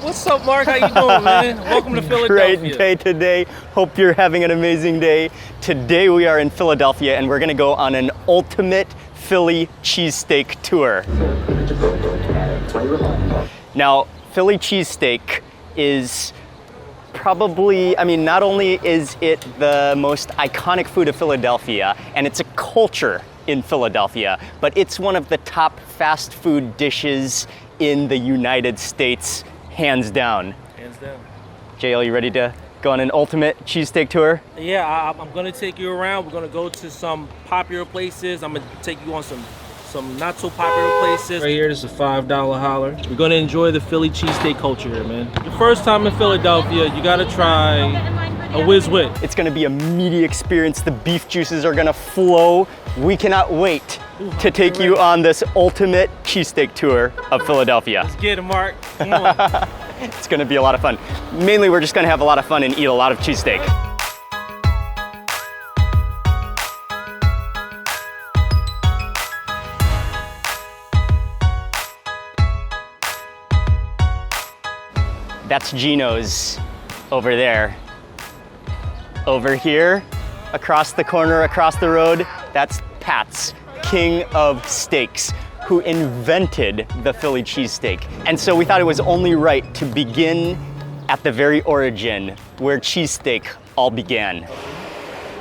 What's up, Mark? How you doing, man? Welcome to Philadelphia. Great day today. Hope you're having an amazing day. Today we are in Philadelphia and we're gonna go on an ultimate Philly cheesesteak tour. Now, Philly cheesesteak is probably, not only is it the most iconic food of Philadelphia and it's a culture in Philadelphia, but it's one of the top fast food dishes in the United States, hands down. Hands down. JL, you ready to go on an ultimate cheesesteak tour? Yeah, I'm gonna take you around. We're gonna go to some popular places. I'm gonna take you on some not so popular places. Right here, this is a $5 holler. We're gonna enjoy the Philly cheesesteak culture here, man. Your first time in Philadelphia, you gotta try a Whiz Wit. It's gonna be a meaty experience. The beef juices are gonna flow. We cannot wait to take you on this ultimate cheesesteak tour of Philadelphia. Let's get it, Mark. Come on. It's gonna be a lot of fun. Mainly, we're just gonna have a lot of fun and eat a lot of cheesesteak. That's Gino's over there. Over here, across the corner, across the road, that's Pat's, king of steaks, who invented the Philly cheesesteak. And so we thought it was only right to begin at the very origin, where cheesesteak all began.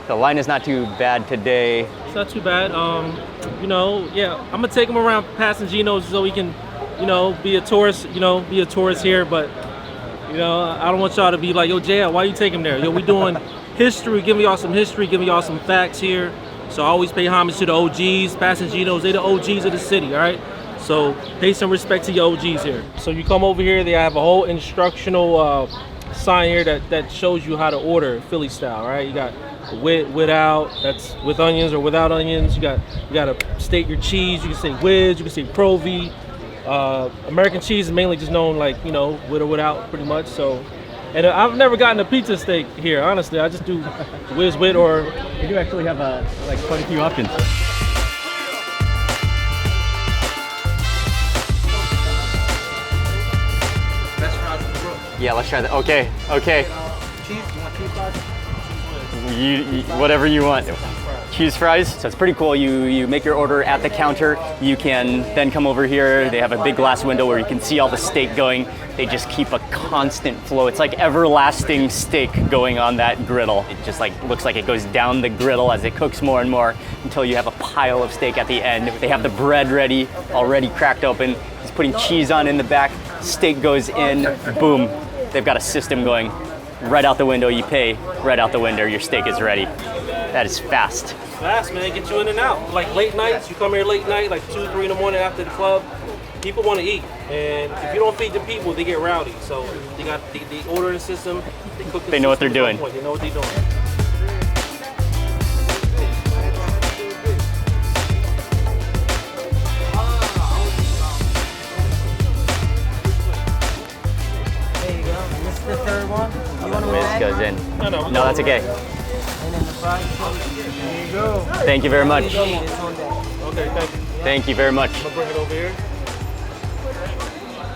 The line is not too bad today. It's not too bad. Yeah, I'm gonna take him around Pat's and Gino's so he can, be a tourist, here, but I don't want y'all to be like, yo, Jay, why you take him there? Yo, we doing history, giving y'all some history, giving y'all some facts here. So I always pay homage to the OGs, Pat's and Gino's, they the OGs of the city, all right? So pay some respect to your OGs here. So you come over here, they have a whole instructional sign here that shows you how to order Philly style, right? You got without, that's with onions or without onions. You gotta state your cheese. You can say whiz, you can say Pro-V. American cheese is mainly just known like, with or without pretty much. So, and I've never gotten a pizza steak here, honestly. I just do whiz wit or... We do actually have quite a few options. Best fries in the world. Yeah, let's try that. Okay. Cheese? You want cheese fries? Whatever you want. Cheese fries. So it's pretty cool. You make your order at the counter. You can then come over here. They have a big glass window where you can see all the steak going. They just keep a constant flow. It's like everlasting steak going on that griddle. It just looks like it goes down the griddle as it cooks more and more until you have a pile of steak at the end. They have the bread ready, already cracked open. He's putting cheese on in the back. Steak goes in, boom. They've got a system going. Right out the window, you pay. Right out the window, your steak is ready. That is fast. Fast, man. Get you in and out. Like late nights, you come here late night, like 2, 3 in the morning after the club. People want to eat, and if you don't feed the people, they get rowdy. So they got the ordering system. They cook. They know what they're doing. They know what they're doing. There you go. This is the third one. You want to This goes in. No, that's okay. And then the fries. There you go. Thank you very much. It's on deck. Okay, thank you. Thank you very much. I'm gonna bring it over here.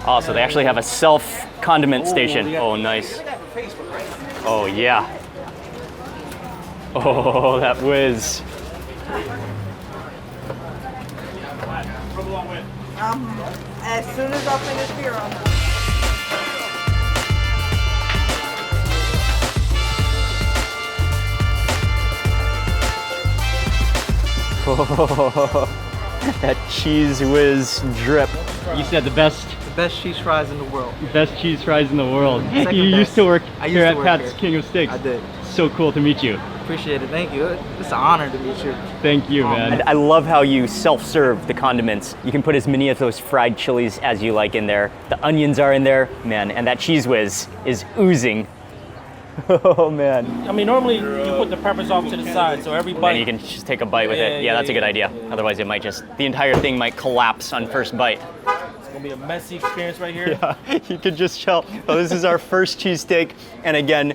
Oh, so they actually have a self-condiment station. Oh, nice. Oh, yeah. Oh, that whiz. As soon as I finish here, That cheese whiz drip. You said the best cheese fries in the world. Best cheese fries in the world. Second You best. used to work I used here to at work Pat's here. King of Steaks. I did. So cool to meet you. Appreciate it. Thank you. It's an honor to meet you. Thank you, man. I love how you self-serve the condiments. You can put as many of those fried chilies as you like in there. The onions are in there, man, and that cheese whiz is oozing. Oh, man. Normally you put the peppers off to the side, so every bite. And you can just take a bite with it. Yeah, that's a good idea. Otherwise, it might the entire thing might collapse on first bite. It's gonna be a messy experience right here. Yeah, you could just tell. Oh, this is our first cheesesteak, and again,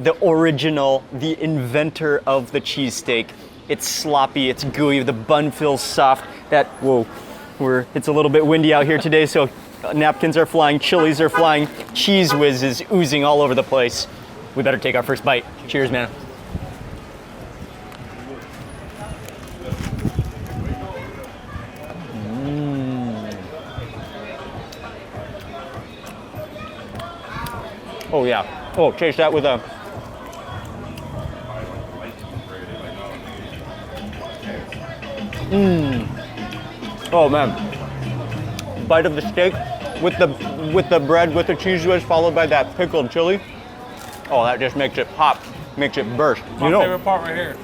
the original, the inventor of the cheesesteak. It's sloppy, it's gooey, the bun feels soft. It's a little bit windy out here today, so Napkins are flying, chilies are flying, cheese whiz is oozing all over the place. We better take our first bite. Cheers, man. Oh yeah. Oh, chase that with a... Oh man. Bite of the steak with the bread, with the cheese whiz, followed by that pickled chili. Oh, that just makes it pop, makes it burst. My favorite part right here.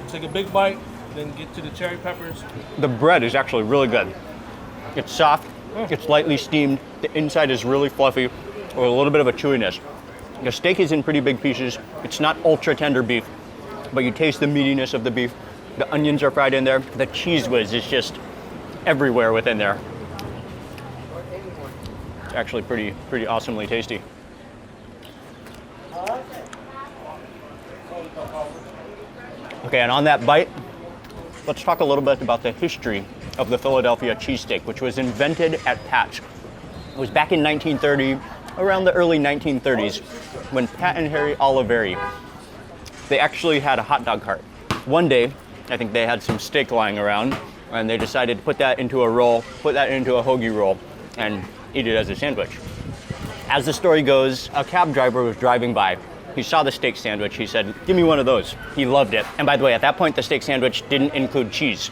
Take a big bite, then get to the cherry peppers. The bread is actually really good. It's soft, it's lightly steamed, the inside is really fluffy, with a little bit of a chewiness. The steak is in pretty big pieces. It's not ultra tender beef, but you taste the meatiness of the beef. The onions are fried in there. The cheese whiz is just everywhere within there. It's actually pretty awesomely tasty. Okay, and on that bite, let's talk a little bit about the history of the Philadelphia cheesesteak, which was invented at Pat's. It was back in 1930, around the early 1930s, when Pat and Harry Oliveri, they actually had a hot dog cart. One day, I think they had some steak lying around, and they decided to put that into a roll, put that into a hoagie roll, and eat it as a sandwich. As the story goes, a cab driver was driving by. He saw the steak sandwich. He said, "Give me one of those." He loved it. And by the way, at that point, the steak sandwich didn't include cheese.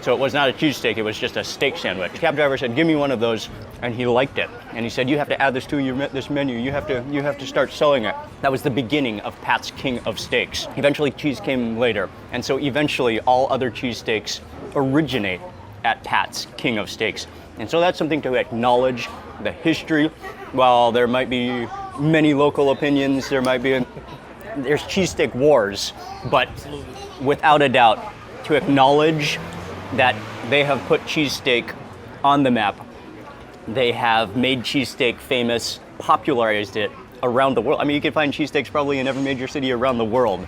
So it was not a cheesesteak, it was just a steak sandwich. The cab driver said, "Give me one of those," and he liked it. And he said, "You have to add this to this menu. You have to start selling it." That was the beginning of Pat's King of Steaks. Eventually, cheese came later. And so eventually, all other cheesesteaks originate at Pat's King of Steaks. And so that's something to acknowledge, the history. While there might be many local opinions, there's cheesesteak wars, but without a doubt, to acknowledge that they have put cheesesteak on the map, they have made cheesesteak famous, popularized it around the world. I mean, you can find cheesesteaks probably in every major city around the world.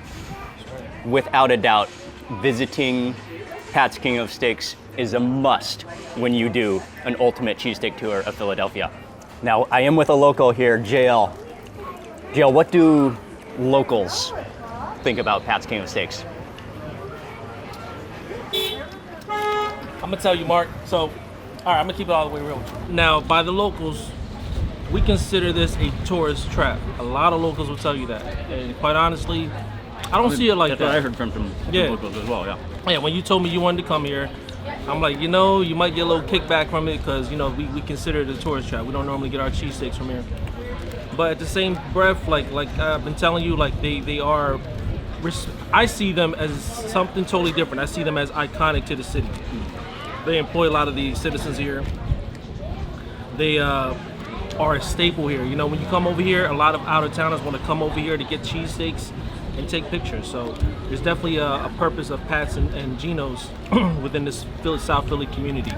Without a doubt, visiting Pat's King of Steaks is a must when you do an ultimate cheesesteak tour of Philadelphia. Now, I am with a local here, JL. JL, what do locals think about Pat's King of Steaks? I'm gonna tell you, Mark. So, all right, I'm gonna keep it all the way real. Now, by the locals, we consider this a tourist trap. A lot of locals will tell you that, and quite honestly, I don't see it like that. That's what I heard from locals as well. Yeah. Yeah, when you told me you wanted to come here, I'm like, you might get a little kickback from it because we consider it a tourist trap. We don't normally get our cheesesteaks from here. But at the same breath, like I've been telling you, like they are. I see them as something totally different. I see them as iconic to the city. They employ a lot of the citizens here. They are a staple here. When you come over here, a lot of out-of-towners want to come over here to get cheesesteaks and take pictures. So there's definitely a purpose of Pat's and Gino's within this South Philly community.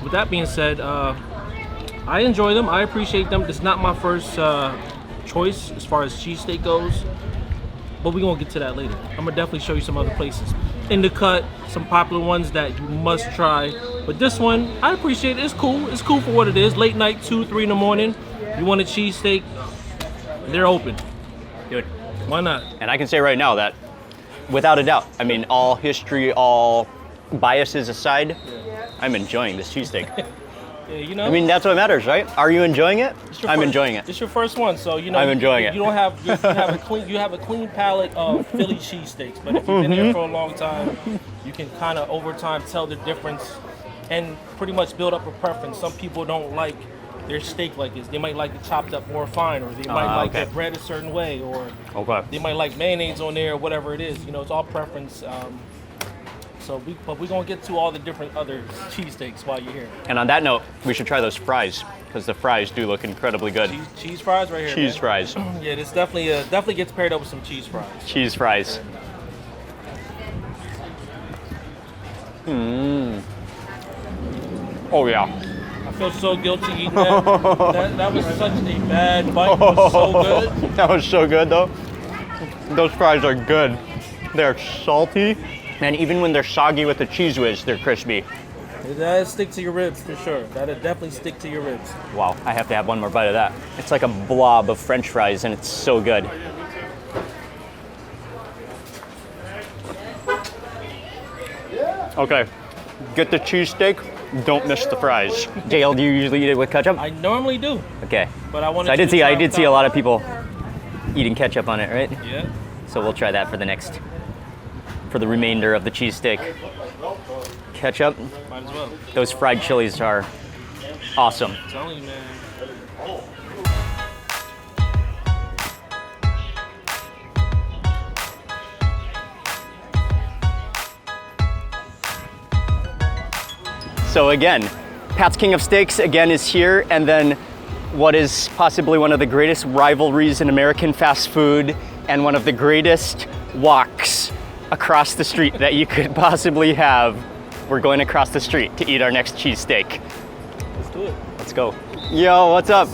With that being said, I enjoy them. I appreciate them. It's not my first choice as far as cheesesteak goes, but we're gonna get to that later. I'm gonna definitely show you some other places in the cut, some popular ones that you must try. But this one, I appreciate it. It's cool. It's cool for what it is. Late night, 2, 3 in the morning. You want a cheesesteak? They're open. Good. Why not? And I can say right now that, without a doubt, I mean, all history, all biases aside, I'm enjoying this cheesesteak. Yeah, I mean, that's what matters, right? Are you enjoying it? I'm enjoying it. It's your first one, so I'm enjoying it. You don't have you have a clean palate of Philly cheesesteaks, but if you've been here for a long time, you can kind of over time tell the difference and pretty much build up a preference. Some people don't like their steak like this. They might like it chopped up more fine, or they might like their bread a certain way, or they might like mayonnaise on there, or whatever it is. It's all preference. But we're gonna get to all the different other cheesesteaks while you're here. And on that note, we should try those fries, because the fries do look incredibly good. Cheese fries right here. Cheese fries. Yeah, this definitely gets paired up with some cheese fries. Cheese fries. Oh yeah. I feel so guilty eating that. That was such a bad bite. It was so good. That was so good though. Those fries are good. They're salty, and even when they're soggy with the cheese whiz, they're crispy. That'll stick to your ribs for sure. That'll definitely stick to your ribs. Wow, I have to have one more bite of that. It's like a blob of French fries, and it's so good. Okay, get the cheesesteak. Don't miss the fries. JL, do you usually eat it with ketchup? I normally do, Okay. but I wanted So to I did see a lot of people eating ketchup on it, right? Yeah. So we'll try that for the remainder of the cheesesteak. Ketchup. Might as well. Those fried chilies are awesome. I'm telling you, man. So again, Pat's King of Steaks again is here, and then what is possibly one of the greatest rivalries in American fast food and one of the greatest walks across the street that you could possibly have. We're going across the street to eat our next cheesesteak. Let's do it. Let's go. Yo, what's up?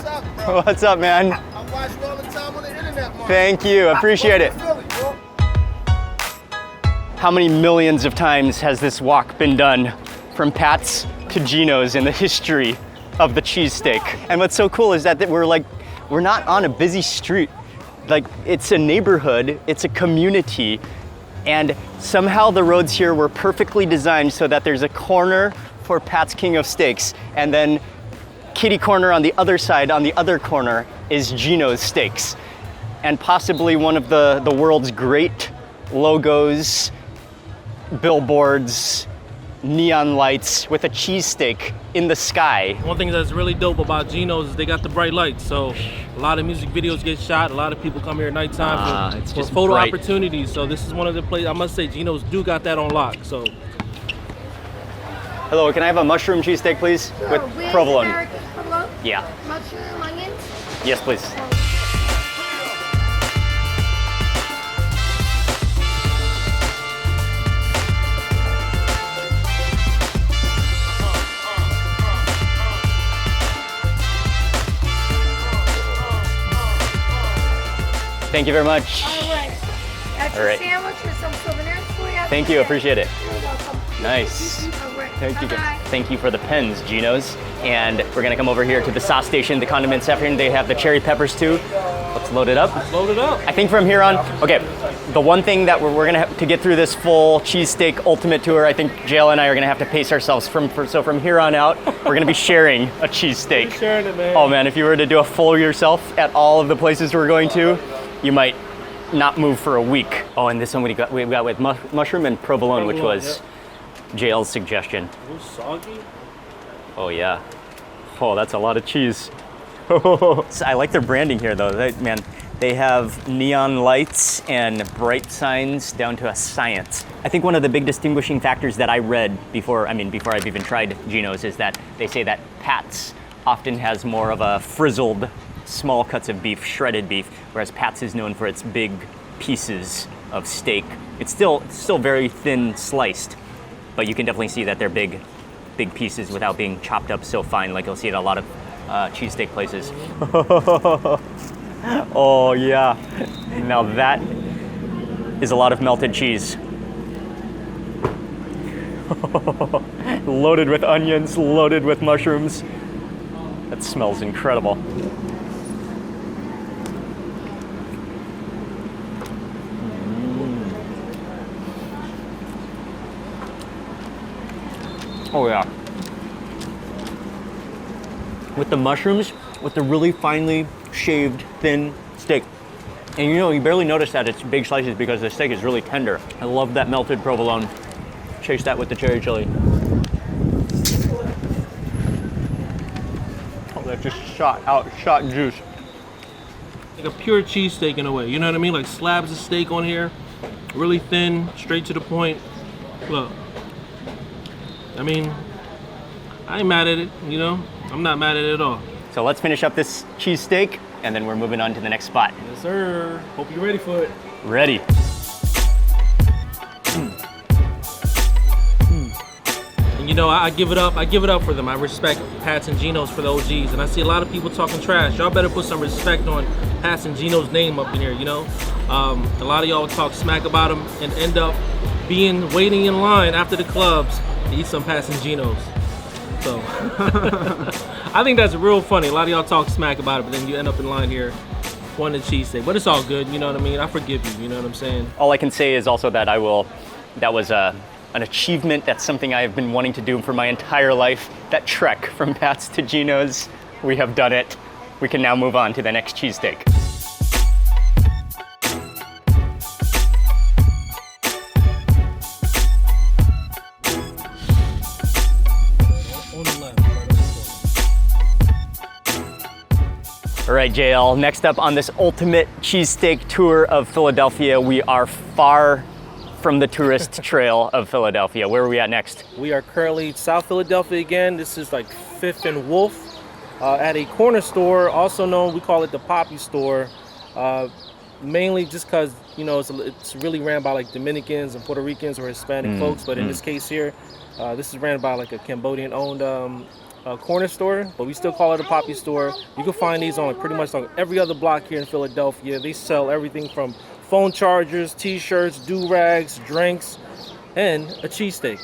What's up, man? I watch you all the time on the internet, Mark. Thank you, appreciate it. How many millions of times has this walk been done from Pat's to Gino's in the history of the cheesesteak? And what's so cool is that we're not on a busy street. Like, it's a neighborhood, it's a community, and somehow the roads here were perfectly designed so that there's a corner for Pat's King of Steaks, and then kitty corner on the other side, on the other corner, is Gino's Steaks. And possibly one of the world's great logos, billboards, neon lights with a cheesesteak in the sky. One thing that's really dope about Gino's is they got the bright lights. So a lot of music videos get shot. A lot of people come here at nighttime It's for just photo bright. opportunities. So this is one of the places, I must say, Gino's do got that on lock. So Hello, can I have a mushroom cheesesteak, please? With Wiens provolone. American provolone, Yeah. mushroom, onions. Yes, please. Thank you very much. All right. That's All a right. sandwich with some souvenirs for you. Thank you, appreciate it. You're welcome. Nice. All right. Thank you. Bye-bye. Thank you for the pens, Gino's. And we're gonna come over here to the sauce station, the condiments section. They have the cherry peppers too. Let's load it up. load it up. I think from here on, okay, the one thing that we're gonna have to get through this full cheesesteak ultimate tour, I think JL and I are gonna have to pace ourselves so from here on out, we're gonna be sharing a cheesesteak. Sharing it, man. Oh man, if you were to do a full yourself at all of the places we're going to, you might not move for a week. Oh, and this one we got with mushroom and provolone, which was JL's suggestion. A little soggy. Oh yeah. Oh, that's a lot of cheese. So I like their branding here though. They have neon lights and bright signs down to a science. I think one of the big distinguishing factors that I read before I've even tried Gino's is that they say that Pat's often has more of a frizzled, small cuts of beef, shredded beef, whereas Pat's is known for its big pieces of steak. It's still very thin sliced, but you can definitely see that they're big pieces without being chopped up so fine like you'll see at a lot of cheesesteak places. Oh yeah, now that is a lot of melted cheese. Loaded with onions, loaded with mushrooms. That smells incredible. Oh yeah. With the mushrooms, with the really finely shaved, thin steak. And you barely notice that it's big slices because the steak is really tender. I love that melted provolone. Chase that with the cherry chili. Oh, that just shot juice. Like a pure cheesesteak in a way. You know what I mean? Like slabs of steak on here. Really thin, straight to the point. Look. I mean, I ain't mad at it, I'm not mad at it at all. So let's finish up this cheesesteak and then we're moving on to the next spot. Yes, sir. Hope you're ready for it. Ready. And I give it up. I give it up for them. I respect Pat's and Gino's for the OGs. And I see a lot of people talking trash. Y'all better put some respect on Pat's and Gino's name up in here, A lot of y'all talk smack about them and end up waiting in line after the clubs to eat some Pat's and Gino's. So I think that's real funny. A lot of y'all talk smack about it, but then you end up in line here wanting a cheesesteak. But it's all good, you know what I mean? I forgive you, you know what I'm saying? All I can say is also that that was an achievement. That's something I have been wanting to do for my entire life. That trek from Pat's to Gino's, we have done it. We can now move on to the next cheesesteak. All right, JL, next up on this ultimate cheesesteak tour of Philadelphia, we are far from the tourist trail of Philadelphia. Where are we at next? We are currently South Philadelphia again. This is like 5th and Wolf at a corner store, also known, we call it the Poppy Store, mainly just because, you know, it's really ran by like Dominicans and Puerto Ricans or Hispanic folks, but in this case here, this is ran by like a Cambodian-owned corner store, but we still call it a Poppy Store. You can find these on pretty much on every other block here in Philadelphia. They sell everything from phone chargers, t-shirts, do-rags, drinks, and a cheesesteak.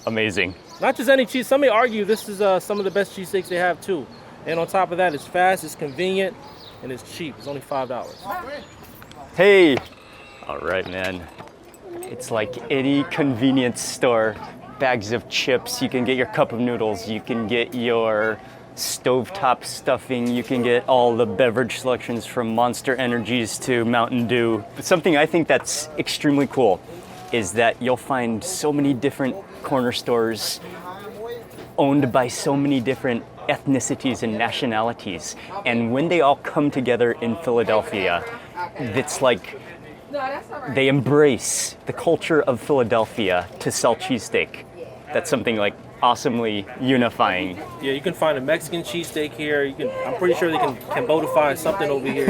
Amazing. Not just any cheese. Some may argue this is some of the best cheesesteaks they have too. And on top of that, it's fast, it's convenient, and it's cheap. It's only $5. Hey! All right, man. It's like any convenience store. Bags of chips, you can get your cup of noodles, you can get your stovetop stuffing, you can get all the beverage selections from Monster Energies to Mountain Dew. But something I think that's extremely cool is that you'll find so many different corner stores owned by so many different ethnicities and nationalities. And when they all come together in Philadelphia, it's like they embrace the culture of Philadelphia to sell cheesesteak. That's something like awesomely unifying. Yeah, you can find a Mexican cheesesteak here. I'm pretty sure they can Cambodify something over here.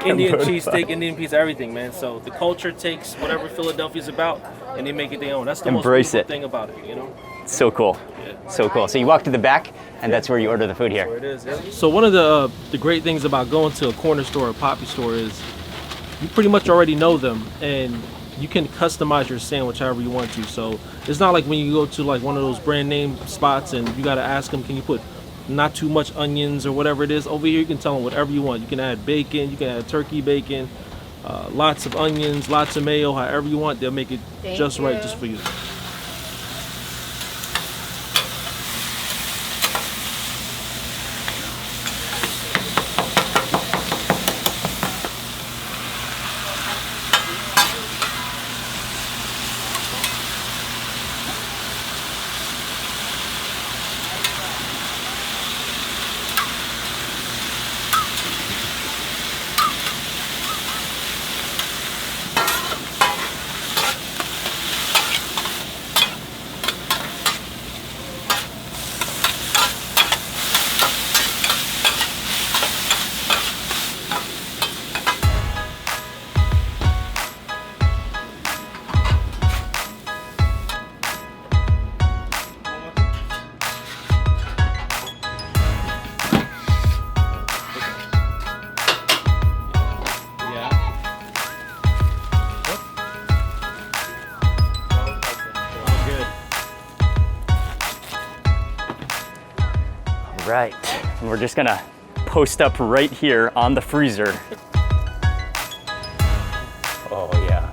Indian cheesesteak, Indian pizza, everything, man. So the culture takes whatever Philadelphia's about and they make it their own. That's the most beautiful thing about it, you know? It's so cool. Yeah. So cool. So you walk to the back and that's where you order the food here. That's where it is, yeah. So one of the great things about going to a corner store or Poppy store is you pretty much already know them and you can customize your sandwich however you want to. So it's not like when you go to like one of those brand name spots and you got to ask them, can you put not too much onions or whatever it is. Over here you can tell them whatever you want. You can add bacon, you can add turkey bacon, lots of onions, lots of mayo, however you want. They'll make it just right just for you. Right, and we're just gonna post up right here on the freezer. Oh yeah.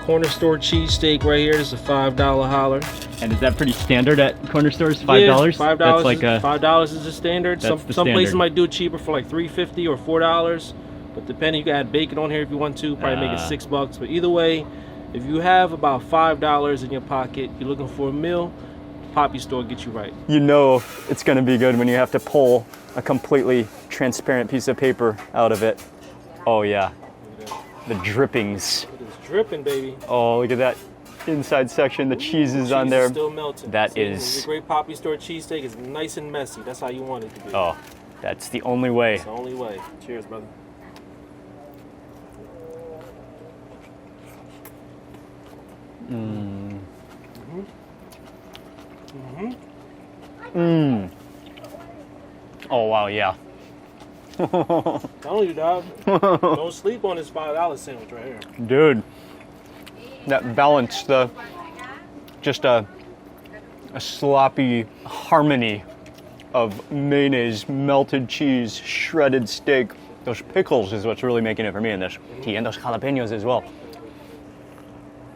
Corner store cheesesteak right here. This is a $5 holler. And is that pretty standard at corner stores? $5? Yeah, $5. That's like $5 is the standard. Some standard. places might do it cheaper for like $3.50 or $4. But depending, you can add bacon on here if you want to. Probably make it $6. But either way, if you have about $5 in your pocket, you're looking for a meal, Poppy Store gets you right. You know it's gonna be good when you have to pull a completely transparent piece of paper out of it. Oh yeah, the drippings. It's dripping, baby. Oh, look at that inside section. The cheese is on there. Still melting. That See, is a great Poppy Store cheesesteak is nice and messy. That's how you want it to be. Oh, that's the only way. It's the only way. Cheers, brother. Oh wow, yeah. Telling you, dog. Don't sleep on this $5 sandwich right here. Dude, that balance, the just a sloppy harmony of mayonnaise, melted cheese, shredded steak. Those pickles is what's really making it for me in this. And those jalapenos as well.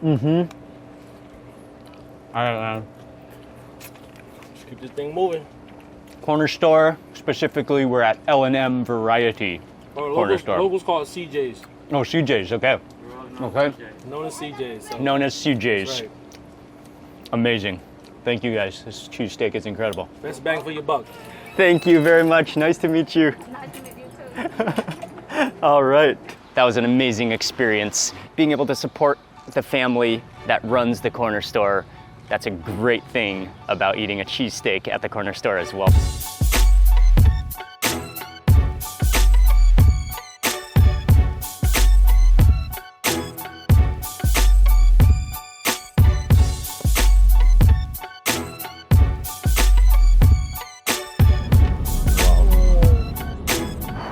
Let's keep this thing moving. Corner store, specifically we're at L&M Variety Corner store. Locals call it CJ's. Oh, CJ's, okay. Okay. Known as CJ's. So. Known as CJ's. That's right. Amazing. Thank you guys. This cheesesteak is incredible. Best bang for your buck. Thank you very much. Nice to meet you. Nice to meet you too. All right. That was an amazing experience. Being able to support the family that runs the corner store, that's a great thing about eating a cheesesteak at the corner store as well.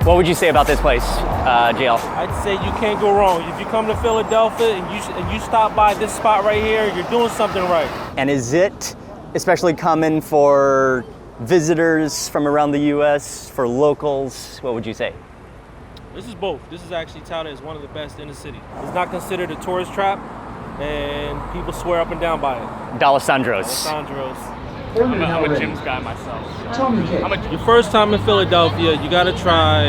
What would you say about this place, JL? I'd say you can't go wrong. If you come to Philadelphia and you stop by this spot right here, you're doing something right. And is it especially common for visitors from around the U.S., for locals? What would you say? This is both. This is actually touted as one of the best in the city. It's not considered a tourist trap, and people swear up and down by it. D'Alessandro's. Alessandro's. I'm a Jim's guy myself. Your first time in Philadelphia, you gotta try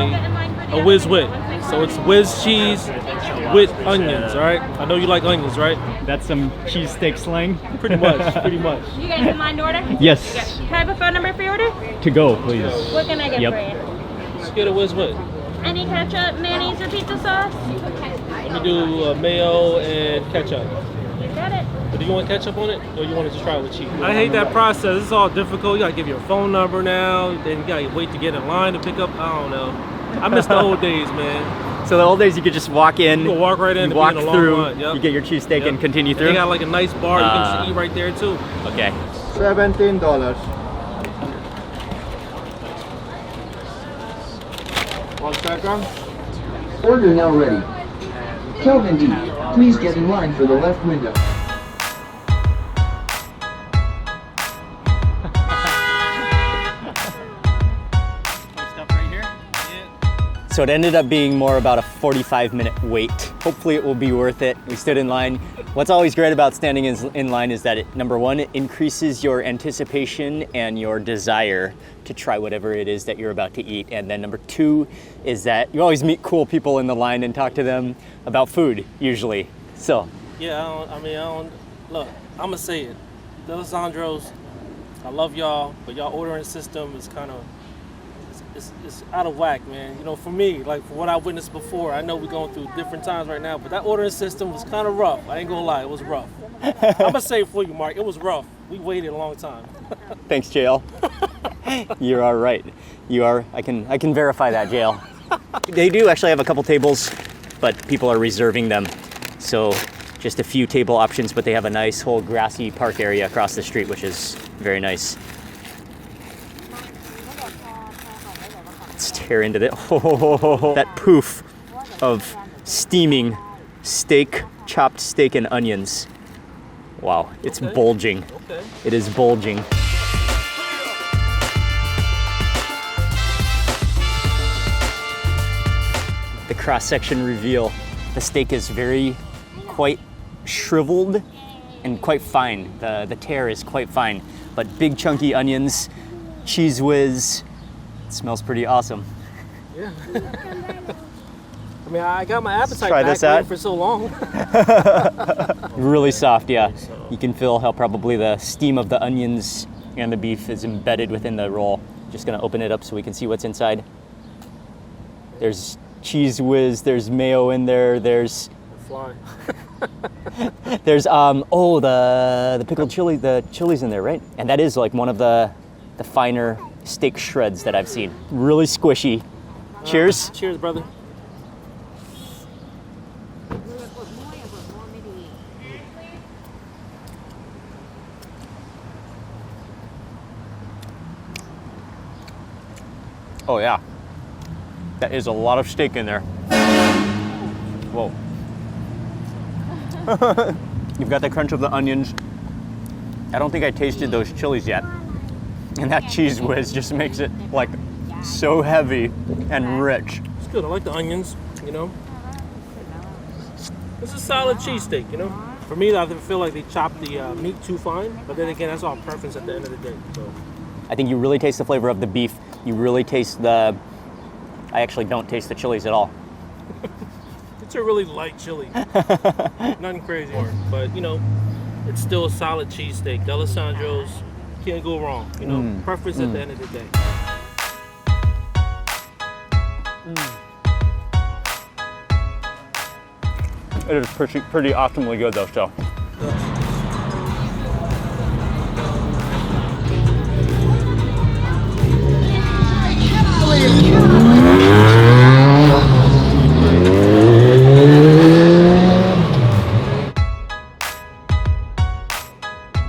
a Whiz Wit. So it's whiz cheese with onions, all right? I know you like onions, right? That's some cheesesteak slang. Pretty much, pretty much. You guys in line to order? Yes. Can I have a phone number for your order? To go, please. What can I get Yep. for you? Let's get a Whiz Wit. Any ketchup, mayonnaise, or pizza sauce? Let me do mayo and ketchup. You got it. But do you want ketchup on it, or you want to just try it with cheese? I hate that process. It's all difficult. You gotta give your phone number now. Then you gotta wait to get in line to pick up. I don't know. I miss the old days, man. So the old days, you could just walk in, You can walk right in, you walk and be in a long through, line. Yep. you get your cheesesteak Yep. and continue And through. they got like a nice bar. You can just eat right there too. Okay. $17. 1 second. Order now ready. Kelvin D, please get in line for the left window. So it ended up being more about a 45-minute wait. Hopefully it will be worth it. We stood in line. What's always great about standing in line is that number one, it increases your anticipation and your desire to try whatever it is that you're about to eat. And then number two is that you always meet cool people in the line and talk to them about food, usually. So. Yeah, look, I'm gonna say it. D'Alessandro's, I love y'all, but y'all ordering system is kind of, it's out of whack, man. You know, for me, like for what I witnessed before, I know we're going through different times right now, but that ordering system was kind of rough. I ain't gonna lie, it was rough. I'm gonna say it for you, Mark, it was rough. We waited a long time. Thanks, JL. You are right. You are, I can verify that, JL. They do actually have a couple tables, but people are reserving them. So just a few table options, but they have a nice whole grassy park area across the street, which is very nice. Let's tear into the, that poof of steaming steak, chopped steak and onions. Wow, it's bulging. Okay. It is bulging. The cross-section reveal. The steak is quite shriveled and quite fine. The tear is quite fine, but big chunky onions, cheese whiz. It smells pretty awesome. Yeah. I mean, I got my appetite try back this out. for so long. Really soft, yeah. You can feel how probably the steam of the onions and the beef is embedded within the roll. Just gonna open it up so we can see what's inside. There's cheese whiz, there's mayo in there, there's Fly. there's the pickled chili, the chili's in there, right? And that is like one of the finer steak shreds that I've seen. Really squishy. Cheers. Cheers, brother. Oh yeah. That is a lot of steak in there. Whoa. You've got the crunch of the onions, I don't think I tasted those chilies yet. And that cheese whiz just makes it like so heavy and rich. It's good. I like the onions, you know. It's a solid cheesesteak, you know. For me, I feel like they chop the meat too fine, but then again, that's all preference at the end of the day. So I think you really taste the flavor of the beef. You really taste the... I actually don't taste the chilies at all. it's a really light chili. Nothing crazy, but you know, it's still a solid cheesesteak. D'Alessandro's, can't go wrong. You know, preference at the end of the day. It is pretty optimally good though, so.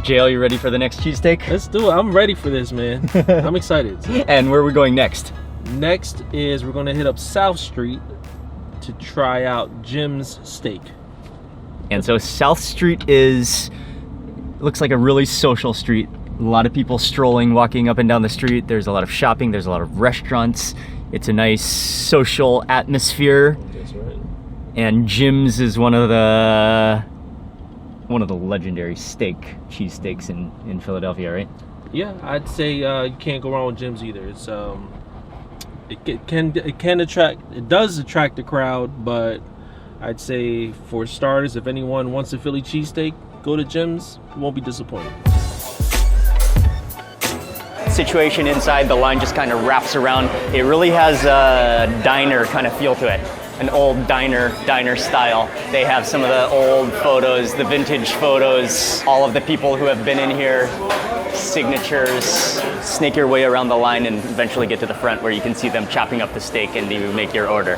JL, you ready for the next cheesesteak? Let's do it. I'm ready for this, man. I'm excited. And where are we going next? Next is we're gonna hit up South Street to try out Jim's Steak. And so South Street looks like a really social street. A lot of people strolling, walking up and down the street. There's a lot of shopping, there's a lot of restaurants. It's a nice social atmosphere. That's right. And Jim's is one of the legendary cheesesteaks in Philadelphia, right? Yeah, I'd say you can't go wrong with Jim's either. It's it does attract the crowd, but I'd say for starters, if anyone wants a Philly cheesesteak, go to Jim's. You won't be disappointed. Situation inside, the line just kind of wraps around. It really has a diner kind of feel to it. An old diner style. They have some of the old photos, the vintage photos, all of the people who have been in here, signatures. Snake your way around the line and eventually get to the front where you can see them chopping up the steak and you make your order.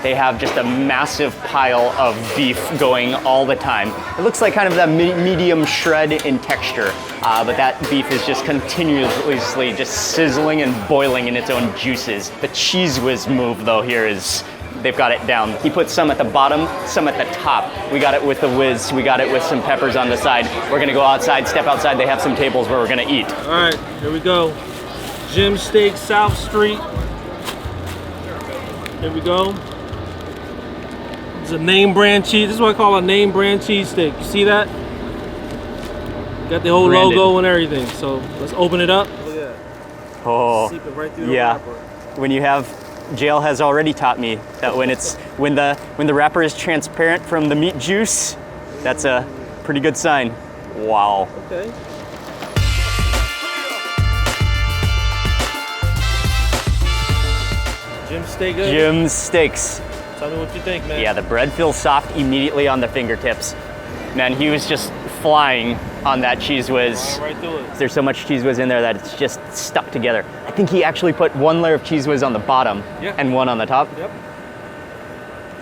They have just a massive pile of beef going all the time. It looks like kind of that medium shred in texture, but that beef is just continuously just sizzling and boiling in its own juices. The cheese whiz move though here is, they've got it down. He puts some at the bottom, some at the top. We got it with the whiz, we got it with some peppers on the side. We're gonna go outside, step outside, they have some tables where we're gonna eat. All right, here we go. Jim's Steak, South Street. Here we go. It's a name brand cheese. This is what I call a name brand cheesesteak. You see that? Got the whole Branded. logo and everything. So let's open it up. Look at that. Oh, Seep it right through the yeah. wrapper. When you have, Jail has already taught me that when the wrapper is transparent from the meat juice, that's a pretty good sign. Wow. Okay. Jim's Steak good? Jim's Steaks. Tell me what you think, man. Yeah, the bread feels soft immediately on the fingertips. Man, he was just flying on that cheese whiz. Right through it. There's so much cheese whiz in there that it's just stuck together. I think he actually put one layer of cheese whiz on the bottom and one on the top. Yep.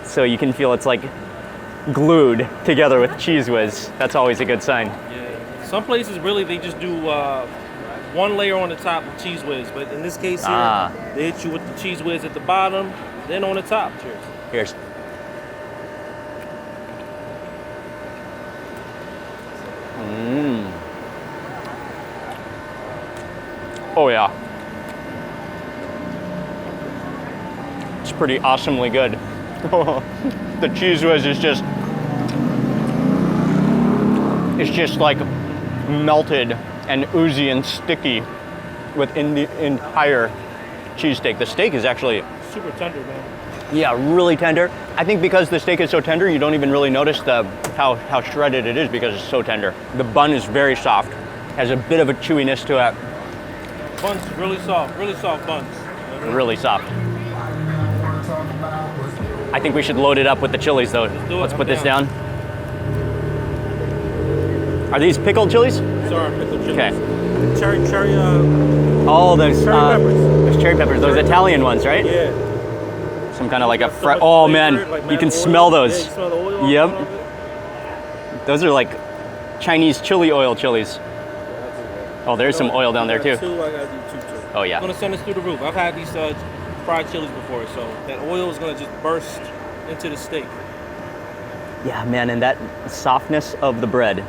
So you can feel it's like glued together with cheese whiz. That's always a good sign. Yeah. Some places really they just do one layer on the top of cheese whiz, but in this case here, they hit you with the cheese whiz at the bottom, then on the top. Cheers. Here's. Oh yeah. It's pretty awesomely good. The cheese whiz is just, it's just like melted and oozy and sticky within the entire cheesesteak. The steak is actually Super tender, man. yeah, really tender. I think because the steak is so tender, you don't even really notice how shredded it is because it's so tender. The bun is very soft, has a bit of a chewiness to it. Buns really soft buns. Really soft. I think we should load it up with the chilies though. Let's do it. Let's I'm put this down. down. Are these pickled chilies? are pickled chilies. Okay. Cherry, Oh, those cherry peppers. there's cherry peppers. Those Italian ones, right? Yeah. Some kind of like a So fresh. much Oh flavor, man, like you mad can oil. smell those. Yeah, you smell the oil. Yep. on it. Those are like Chinese chili oil chilies. Oh, there's some oil down there too. I gotta do two too. Oh yeah. I'm gonna send this through the roof. I've had these fried chilies before, so that oil is gonna just burst into the steak. Yeah, man, and that softness of the bread.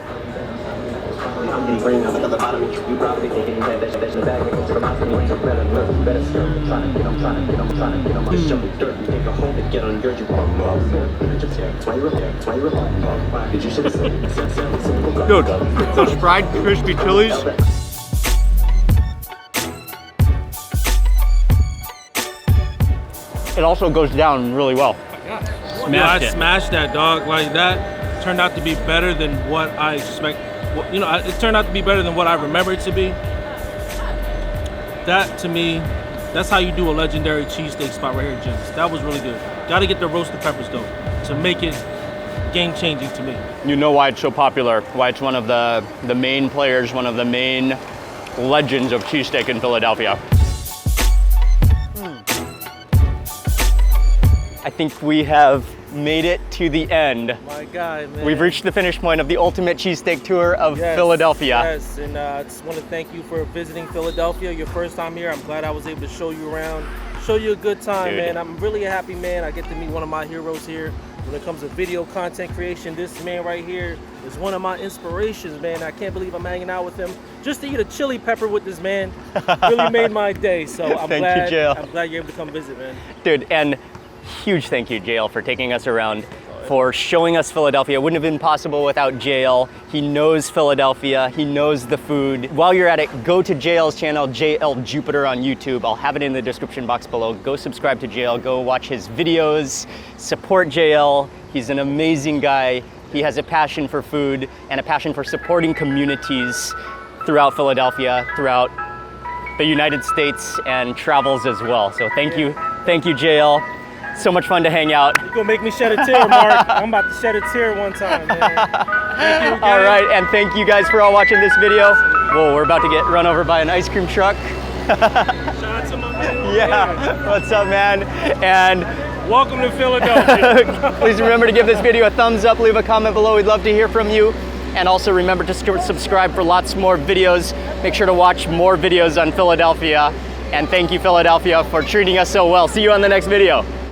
Dude, those fried crispy chilies. It also goes down really well. I smashed that, dog. Like that turned out to be better than what I expect. You know, it turned out to be better than what I remember it to be. That to me, that's how you do a legendary cheesesteak spot right here, Jim's. That was really good. Got to get the roasted peppers though to make it game changing to me. You know why it's so popular, why it's one of the main players, one of the main legends of cheesesteak in Philadelphia. I think we have made it to the end. My God, man. We've reached the finish point of the ultimate cheesesteak tour of Yes, Philadelphia. Yes, and I just want to thank you for visiting Philadelphia. Your first time here. I'm glad I was able to show you around, show you a good time, Dude. man. I'm really a happy man. I get to meet one of my heroes here. When it comes to video content creation, this man right here is one of my inspirations, man. I can't believe I'm hanging out with him. Just to eat a chili pepper with this man really made my day. So I'm Thank glad, you, JL. I'm glad you're able to come visit, man. Dude, and huge thank you, JL, for taking us around, for showing us Philadelphia. It wouldn't have been possible without JL. He knows Philadelphia, he knows the food. While you're at it, go to JL's channel, JL Jupiter on YouTube. I'll have it in the description box below. Go subscribe to JL, go watch his videos, support JL. He's an amazing guy. He has a passion for food and a passion for supporting communities throughout Philadelphia, throughout the United States, and travels as well. So thank you, JL. So much fun to hang out. You're gonna make me shed a tear, Mark. I'm about to shed a tear one time, man. Thank you again. All right, and thank you guys for all watching this video. Whoa, we're about to get run over by an ice cream truck. Shout out to my man. Yeah, what's up, man? And Welcome to Philadelphia. please remember to give this video a thumbs up, leave a comment below. We'd love to hear from you. And also remember to subscribe for lots more videos. Make sure to watch more videos on Philadelphia. And thank you, Philadelphia, for treating us so well. See you on the next video.